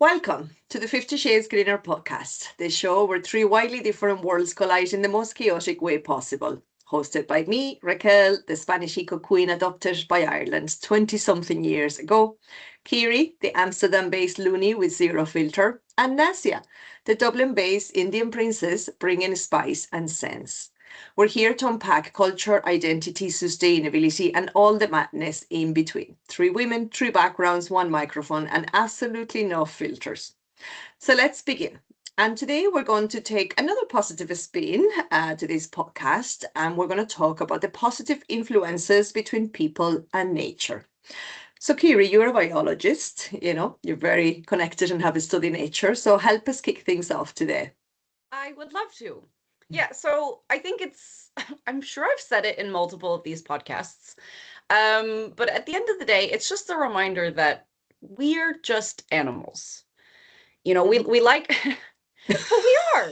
Welcome to the 50 Shades Greener podcast, the show where three widely different worlds collide in the most chaotic way possible. Hosted by me, Raquel, the Spanish eco queen adopted by Ireland 20-something years ago, Kiri, the Amsterdam-based loony with zero filter, and Nasia, the Dublin-based Indian princess bringing spice and sense. We're here to unpack culture, identity, sustainability, and all the madness in between. Three women, three backgrounds, one microphone, and absolutely no filters. So let's begin. And today we're going to take another positive spin to this podcast, and we're going to talk about the positive influences between people and nature. So Kiri, you're a biologist, you're very connected and have studied nature. So help us kick things off today. I would love to. Yeah, so I think I'm sure I've said it in multiple of these podcasts. But at the end of the day, it's just a reminder that we're just animals. We like, well, we are.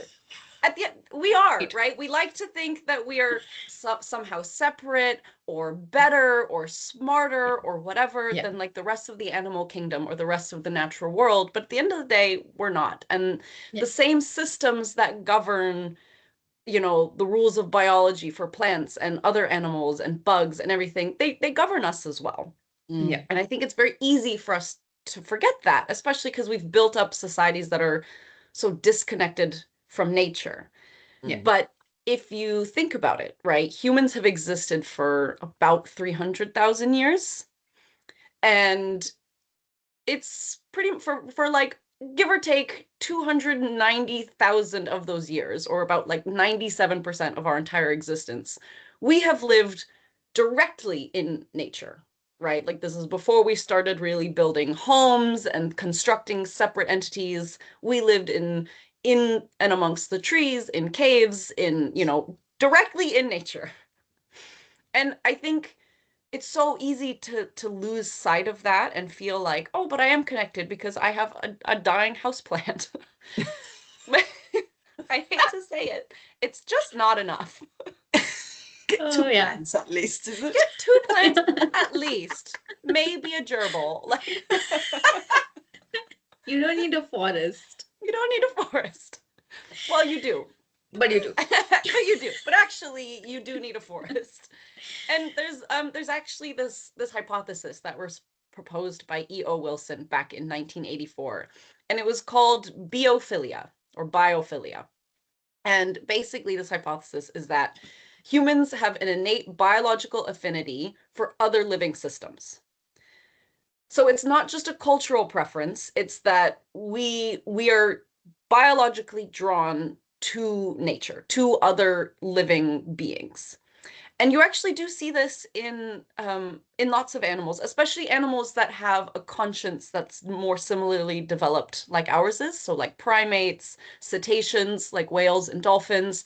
We are, right? We like to think that we are somehow separate or better or smarter or whatever than like the rest of the animal kingdom or the rest of the natural world. But at the end of the day, we're not. And the same systems that govern the rules of biology for plants and other animals and bugs and everything, they govern us as well. Yeah. And I think it's very easy for us to forget that, especially because we've built up societies that are so disconnected from nature. Yeah. But if you think about it, right, humans have existed for about 300,000 years. And it's pretty, for like, give or take 290,000 of those years, or about like 97% of our entire existence, we have lived directly in nature, right? Like this is before we started really building homes and constructing separate entities. We lived in and amongst the trees, in caves, directly in nature. And I think it's so easy to lose sight of that and feel like, oh, but I am connected because I have a dying houseplant. I hate to say it. It's just not enough. Get two plants at least, is it? Get two plants at least. Maybe a gerbil. Like you don't need a forest. You don't need a forest. Well, you do. But you do. But you do. But actually, you do need a forest. And there's actually this hypothesis that was proposed by E.O. Wilson back in 1984, and it was called biophilia or biophilia. And basically, this hypothesis is that humans have an innate biological affinity for other living systems. So it's not just a cultural preference; it's that we are biologically drawn to nature, to other living beings. And you actually do see this in lots of animals, especially animals that have a conscience that's more similarly developed like ours is. So like primates, cetaceans, like whales and dolphins.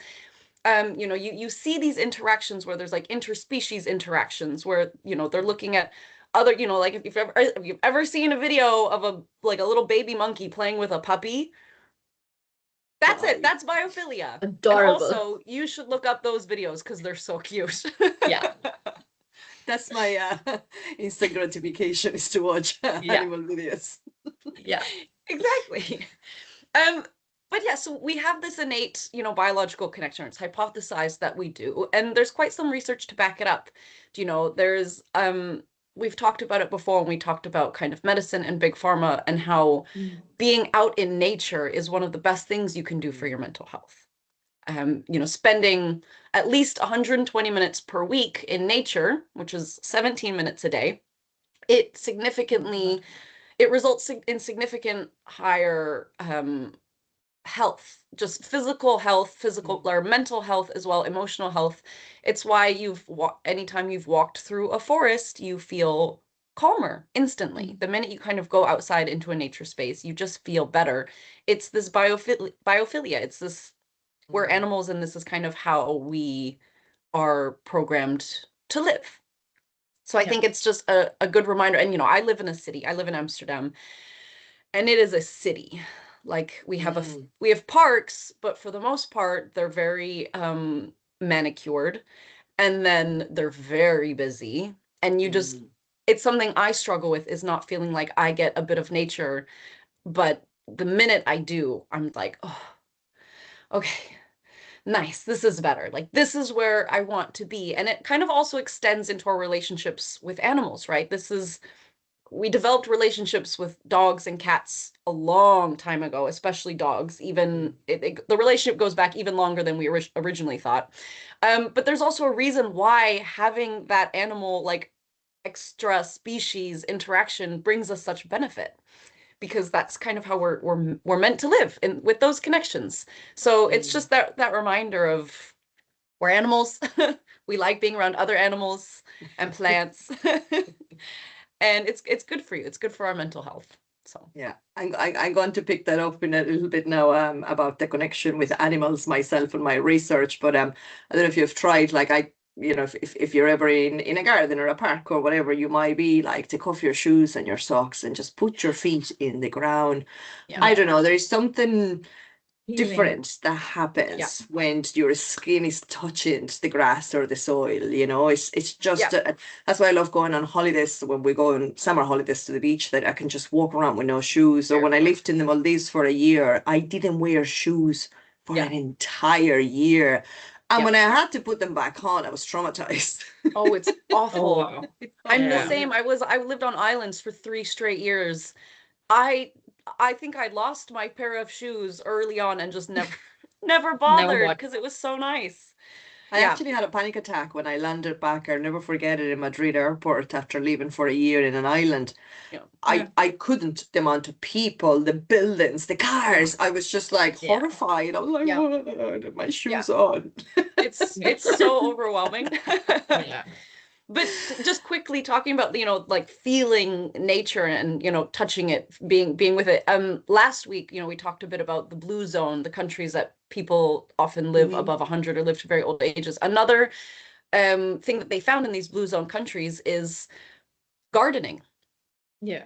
You see these interactions where there's like interspecies interactions where, they're looking at other, like if you've ever seen a video of a little baby monkey playing with a puppy. That's it. That's biophilia. Adorable. And also, you should look up those videos because they're so cute. Yeah. That's my instant gratification, is to watch animal videos. Yeah, exactly. But yeah, so we have this innate, biological connection. It's hypothesized that we do, and there's quite some research to back it up. There's we've talked about it before when we talked about kind of medicine and big pharma and how being out in nature is one of the best things you can do for your mental health. Spending at least 120 minutes per week in nature, which is 17 minutes a day, it results in significant higher health, just physical health, physical or mental health as well, emotional health. It's why anytime you've walked through a forest, you feel calmer instantly. The minute you kind of go outside into a nature space, you just feel better. It's this biophilia. It's this, we're animals, and this is kind of how we are programmed to live. So I think it's just a good reminder. And, I live in a city. I live in Amsterdam, and it is a city. Like we have parks, but for the most part, they're very manicured, and then they're very busy. And you just, it's something I struggle with, is not feeling like I get a bit of nature, but the minute I do, I'm like, oh, okay, nice. This is better. Like, this is where I want to be. And it kind of also extends into our relationships with animals, right? We developed relationships with dogs and cats a long time ago, especially dogs. Even the relationship goes back even longer than we originally thought. But there's also a reason why having that animal, like, extra species interaction brings us such benefit, because that's kind of how we're meant to live in with those connections. So it's just that reminder of we're animals. We like being around other animals and plants. And it's good for you. It's good for our mental health. So Yeah, I'm going to pick that up in a little bit now, about the connection with animals myself and my research. But I don't know if you've tried, like, if you're ever in a garden or a park or whatever you might be, like, take off your shoes and your socks and just put your feet in the ground. yeah. I don't know, there is something Healing. different that happens Yeah. when your skin is touching the grass or the soil. It's just Yeah. that's why I love going on holidays, when we go on summer holidays to the beach, that I can just walk around with no shoes. Or when I lived in the Maldives for a year, I didn't wear shoes for Yeah. an entire year, and Yeah. when I had to put them back on, I was traumatized. Oh, it's awful. Oh, wow. I'm the Yeah. same. I lived on islands for 3 straight years. I think I lost my pair of shoes early on and just never bothered what? because it was so nice. I Yeah. actually had a panic attack when I landed back. I'll never forget it, in Madrid airport after leaving for a year in an island. Yeah. I couldn't, the amount of people, the buildings, the cars. I was just like Yeah. horrified. I was like, Yeah. "What? My shoes on." It's so overwhelming. Yeah. But just quickly talking about, like, feeling nature and, touching it, being with it. Last week, we talked a bit about the blue zone, the countries that people often live Mhm. above 100 or live to very old ages. Another thing that they found in these blue zone countries is gardening. Yeah.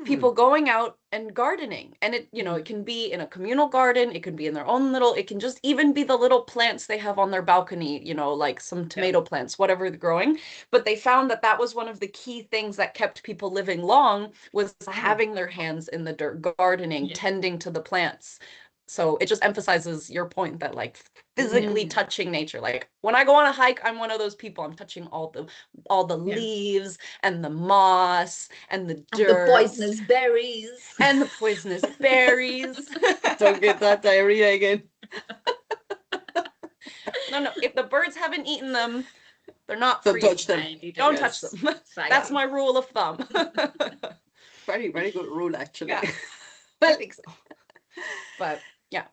People going out and gardening, and it Mm. can be in a communal garden, it can be in their own little, it can just even be the little plants they have on their balcony, like some tomato plants, whatever they're growing. But they found that was one of the key things that kept people living long, was having their hands in the dirt, gardening, Yeah. tending to the plants. So it just emphasizes your point that, like, physically touching nature. Like, when I go on a hike, I'm one of those people. I'm touching all the Yeah. leaves and the moss and the And the dirt poisonous berries. and the poisonous berries. Don't get that diarrhea again. No, if the birds haven't eaten them, they're not Don't for you. touch them. Don't Yes. touch them. That's my rule of thumb. Very, very good rule, actually. Yeah. I Well, think so. But yeah.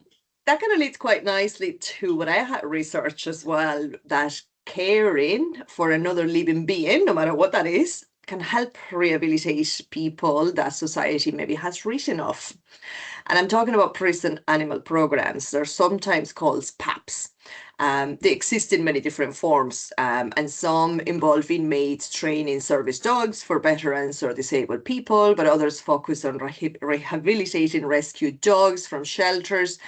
that kind of leads quite nicely to what I had research as well, that caring for another living being, no matter what that is, can help rehabilitate people that society maybe has written off. And I'm talking about prison animal programs. They're sometimes called PAPs. They exist in many different forms, and some involve inmates training service dogs for veterans or disabled people, but others focus on rehabilitating rescued dogs from shelters.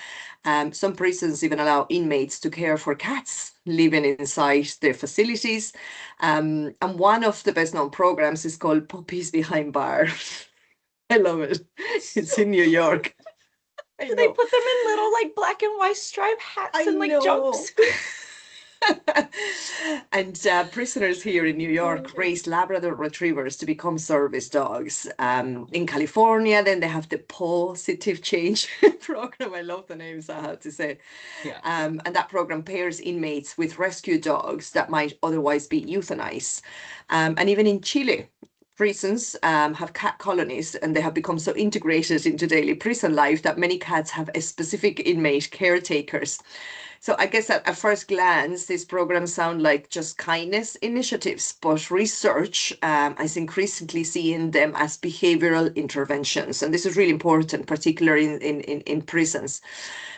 Some prisons even allow inmates to care for cats living inside their facilities. And one of the best known programs is called Puppies Behind Bars. I love it. It's in New York. Do they put them in little, like, black and white striped hats and, like, jumpsuits? And prisoners here in New York raise Labrador retrievers to become service dogs. In California, then they have the Positive Change program. I love the names, I have to say. Yeah. And that program pairs inmates with rescue dogs that might otherwise be euthanized. And even in Chile, prisons have cat colonies, and they have become so integrated into daily prison life that many cats have a specific inmate caretakers. So I guess at first glance, these programs sound like just kindness initiatives, but research is increasingly seeing them as behavioral interventions. And this is really important, particularly in prisons.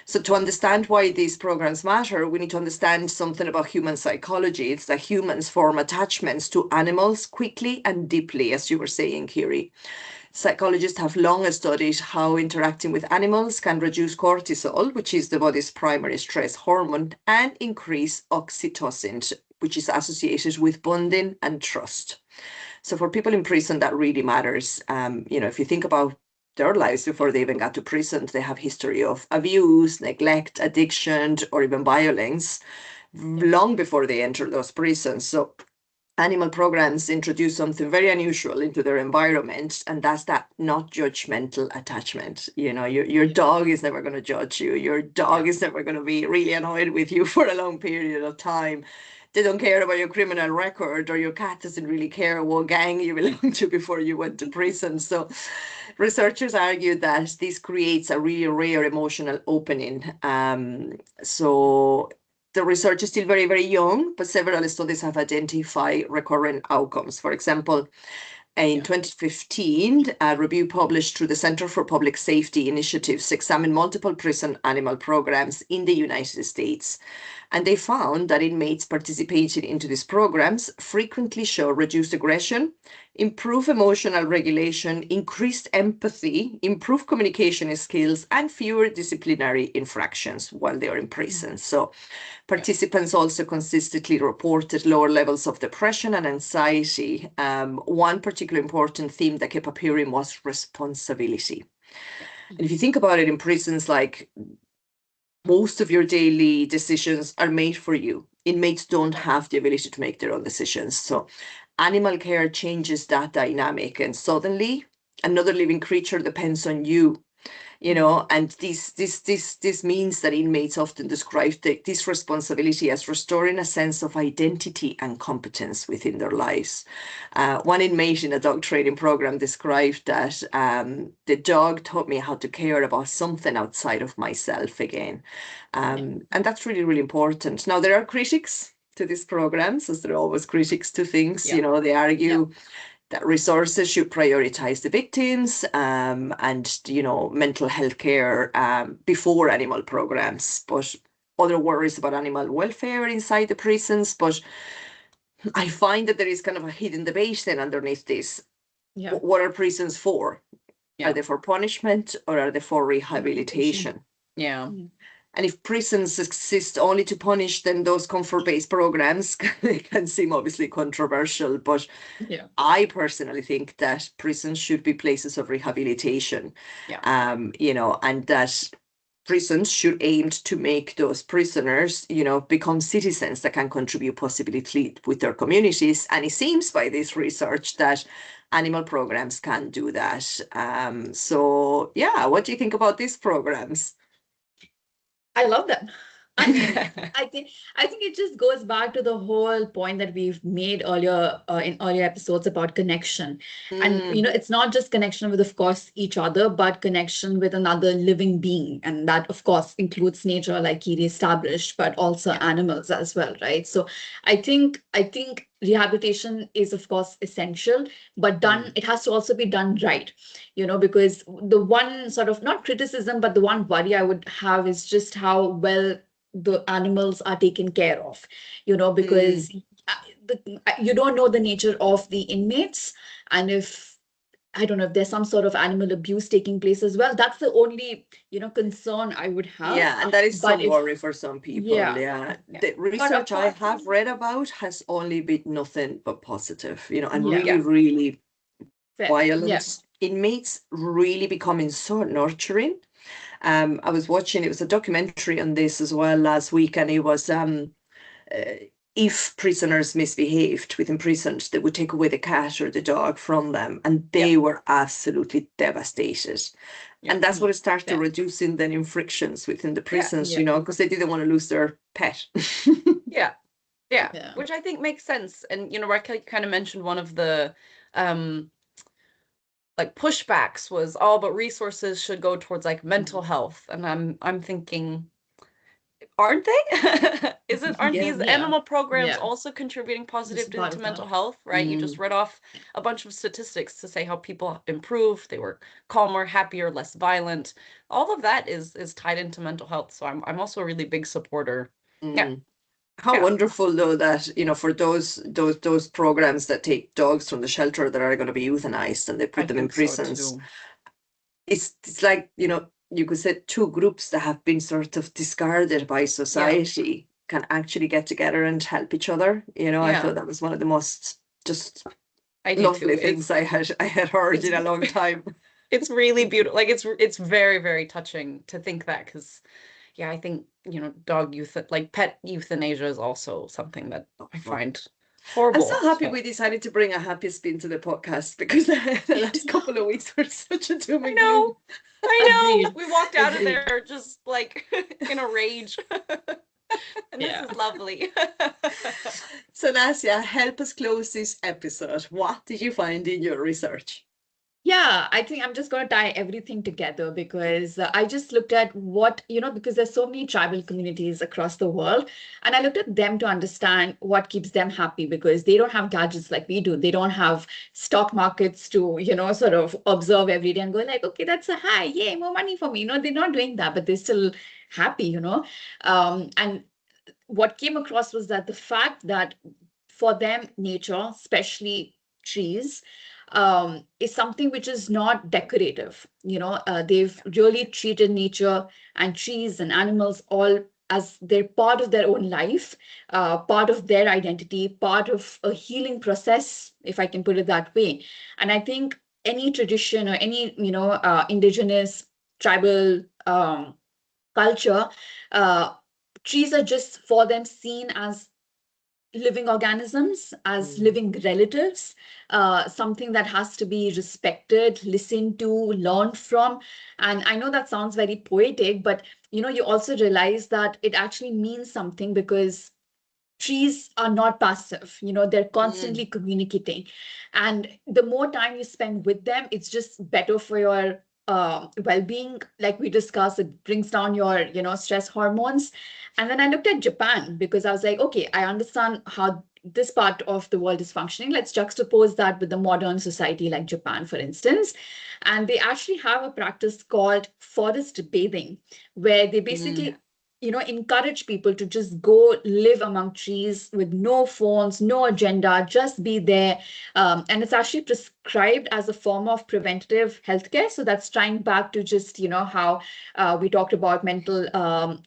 So to understand why these programs matter, we need to understand something about human psychology. It's that humans form attachments to animals quickly and deeply, as you were saying, Kiri. Psychologists have long studied how interacting with animals can reduce cortisol, which is the body's primary stress hormone, and increase oxytocin, which is associated with bonding and trust. So for people in prison, that really matters. If you think about their lives before they even got to prison. They have history of abuse, neglect, addiction, or even violence long before they enter those prisons. So animal programs introduce something very unusual into their environment, and that's that not judgmental attachment. Your dog is never going to judge you. Your dog is never going to be really annoyed with you for a long period of time. They don't care about your criminal record, or your cat doesn't really care what gang you belong to before you went to prison. So researchers argue that this creates a really rare emotional opening. So the research is still very, very young, but several studies have identified recurrent outcomes. For example, in 2015, a review published through the Center for Public Safety Initiatives examined multiple prison animal programs in the United States. And they found that inmates participating into these programs frequently show reduced aggression, improved emotional regulation, increased empathy, improved communication skills, and fewer disciplinary infractions while they are in prison. So participants also consistently reported lower levels of depression and anxiety. One particularly important theme that kept appearing was responsibility. And if you think about it, in prisons, like, most of your daily decisions are made for you. Inmates don't have the ability to make their own decisions. So animal care changes that dynamic, and suddenly another living creature depends on you. And this means that inmates often describe this responsibility as restoring a sense of identity and competence within their lives. One inmate in a dog training program described that the dog taught me how to care about something outside of myself again. And that's really, really important. Now, there are critics to these programs, as there are always critics to things. They argue that resources should prioritize the victims and mental health care before animal programs, but other worries about animal welfare inside the prisons. But I find that there is kind of a hidden debate then underneath this. What are prisons for? Are they for punishment, or are they for rehabilitation? And if prisons exist only to punish, then those comfort-based programs can seem obviously controversial. But I personally think that prisons should be places of rehabilitation. And that prisons should aim to make those prisoners, become citizens that can contribute positively with their communities. And it seems by this research that animal programs can do that. So yeah, what do you think about these programs? I love them. I mean, I think it just goes back to the whole point that we've made earlier in earlier episodes about connection. And it's not just connection with, of course, each other, but connection with another living being, and that, of course, includes nature, like Kiri established, but also animals as well, right? So I think rehabilitation is, of course, essential, but it has to also be done right, because the one sort of, not criticism, but the one worry I would have is just how well the animals are taken care of, because you don't know the nature of the inmates. And if, I don't know, if there's some sort of animal abuse taking place as well, that's the only, concern I would have. Yeah, and that is some worry for some people. The research I have read about has only been nothing but positive, and really violent inmates really becoming so nurturing. I was watching, it was a documentary on this as well last week, and it was if prisoners misbehaved within prisons, they would take away the cat or the dog from them, and they were absolutely devastated. And that's what it started reducing then in frictions within the prisons, because they didn't want to lose their pet. Which I think makes sense. And Raquel kind of mentioned one of the like pushbacks was, but resources should go towards like mental health. And I'm thinking, aren't they? Aren't these animal programs also contributing positively to mental health, right? You just read off a bunch of statistics to say how people improved, they were calmer, happier, less violent. All of that is tied into mental health. So I'm also a really big supporter. How wonderful, though, that, for those programs that take dogs from the shelter that are going to be euthanized and they put them in prisons. So it's like, you could say two groups that have been sort of discarded by society can actually get together and help each other. I thought that was one of the most just lovely things I had heard in a long time. It's really beautiful. Like it's very, very touching to think that, because yeah, I think, dog like pet euthanasia is also something that I find I'm horrible. so happy we decided to bring a happy spin to the podcast, because the last couple of weeks were such a doom I and gloom. know. I know. Agreed. We walked out of Agreed. there just like in a rage. And this Yeah. is lovely. So Nasia, help us close this episode. What did you find in your research? Yeah, I think I'm just going to tie everything together because I just looked at what, because there's so many tribal communities across the world. And I looked at them to understand what keeps them happy because they don't have gadgets like we do. They don't have stock markets to, sort of observe every day and go like, okay, that's a high. Yay, more money for me. They're not doing that, but they're still happy. And what came across was that the fact that for them, nature, especially trees, is something which is not decorative. They've really treated nature and trees and animals all as they're part of their own life, part of their identity, part of a healing process, if I can put it that way. And I think any tradition or any, indigenous tribal culture, uh, trees are just for them seen as living organisms, as living relatives, something that has to be respected, listened to, learned from. And I know that sounds very poetic, but you also realize that it actually means something because trees are not passive. They're constantly communicating. And the more time you spend with them, it's just better for your well-being. Like we discussed, it brings down your, stress hormones. And then I looked at Japan because I was like, okay, I understand how this part of the world is functioning. Let's juxtapose that with the modern society like Japan, for instance. And they actually have a practice called forest bathing, where they basically encourage people to just go live among trees with no phones, no agenda, just be there. And it's actually prescribed as a form of preventative healthcare. So that's tying back to just, how we talked about mental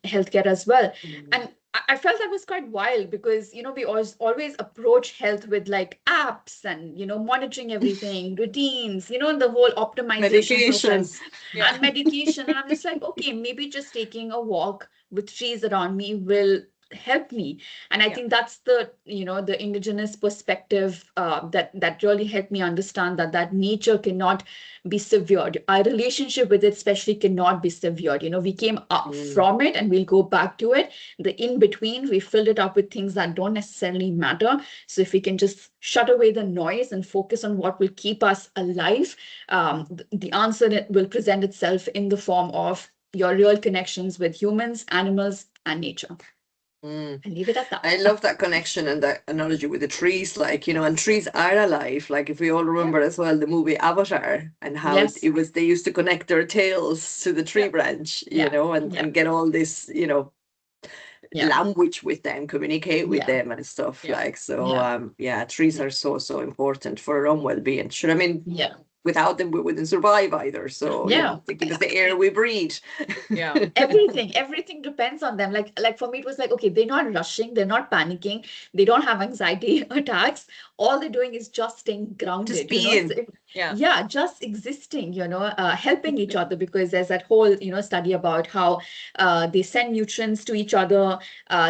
healthcare as well. And I felt that was quite wild because, we always approach health with like apps and, monitoring everything, routines, the whole optimization process and medication. And I'm just like, okay, maybe just taking a walk with trees around me will help me. And I think that's the the indigenous perspective that really helped me understand that nature cannot be severed. Our relationship with it especially cannot be severed. We came up from it and we'll go back to it. The in between, we filled it up with things that don't necessarily matter. So if we can just shut away the noise and focus on what will keep us alive, the answer will present itself in the form of your real connections with humans, animals, and nature. I leave it at that. I love that connection and that analogy with the trees, like, and trees are alive. Like if we all remember as well the movie Avatar and how it was, they used to connect their tails to the tree branch, and get all this, language with them, communicate with them and stuff like, so trees are so important for our own well-being. Sure, I mean, without them we wouldn't survive either, so they give us the air we breathe. Everything depends on them. Like for me it was like, okay, they're not rushing, they're not panicking, they don't have anxiety attacks. All they're doing is just staying grounded, just being. Just existing, helping each other, because there's that whole study about how they send nutrients to each other,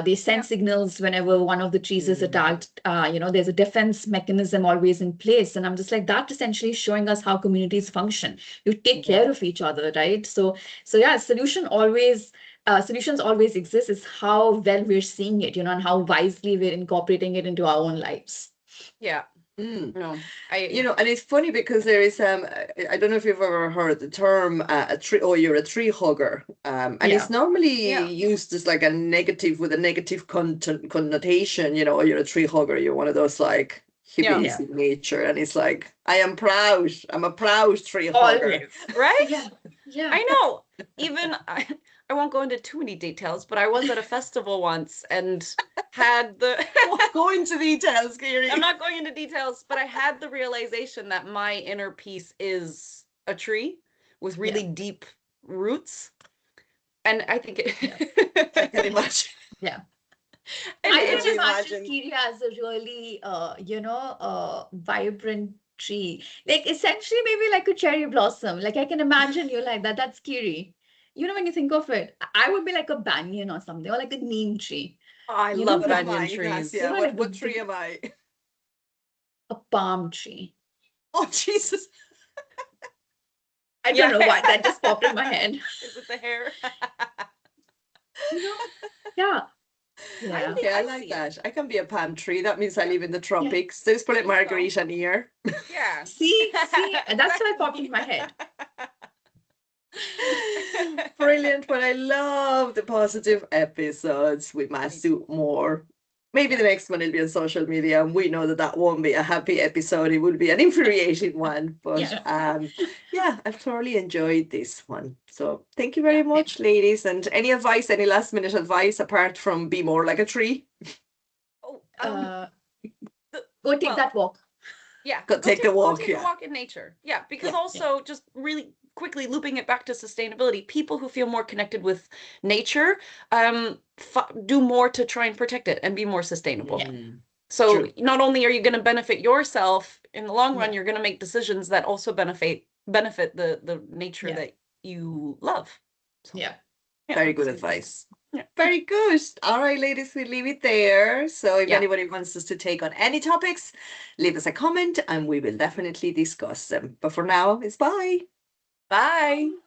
they send signals whenever one of the trees is attacked. There's a defense mechanism always in place, and I'm just like, that essentially showing us how communities function. You take care of each other, right? So solutions always exist. It's how well we're seeing it, and how wisely we're incorporating it into our own lives. No, and it's funny because there is I don't know if you've ever heard the term a tree, you're a tree hugger, and it's normally used as like a negative, with a negative connotation. You're a tree hugger, you're one of those like hippies in nature, and it's like, I'm a proud tree hugger. Right? I know. Even I won't go into too many details, but I was at a festival once and had the go into details, Kiri. I'm not going into details, but I had the realization that my inner peace is a tree with really deep roots. And I think I can imagine. I can imagine Kiri as a really, vibrant tree. Like essentially maybe like a cherry blossom. Like I can imagine you like that. That's scary. You know, when you think of it, I would be like a banyan or something, or like a neem tree. Oh, I You know, love What am like banyan I, trees. Ignacia? know, What like what the tree am I? a palm tree. Oh Jesus! I don't Yeah. know why that just popped in my head. Is it the hair? You know? Yeah. I Yeah. think Okay, I I like see it. that. I can be a palm tree. That means I Yeah. live in the Yeah. tropics. There's put it There you go. margarita near. Yeah. See, and that's why it popped Exactly. in my head. Brilliant, but I love the positive episodes. We must do more. Maybe the Yeah. next one will be on social media, and we know that that won't be a happy episode. It will be an infuriating one. But Yeah. yeah, I've thoroughly enjoyed this one. So thank you Yeah. very much, ladies. And any advice, any last minute advice apart from be more like a tree? Oh, Uh, the, go take well, that walk. yeah, Go take the go walk. take a Yeah. walk in nature. Yeah, because Yeah. also just really quickly looping it back to sustainability, people who feel more connected with nature do more to try and protect it and be more sustainable. Mm, So true. not only are you going to benefit yourself in the long run, Yeah. you're going to make decisions that also benefit the nature Yeah. that you love. So, Yeah. yeah. Very good Absolutely. advice. Yeah. Very good. All right, ladies, we leave it there. So if Yeah. anybody wants us to take on any topics, leave us a comment and we will definitely discuss them. But for now, it's bye. Bye.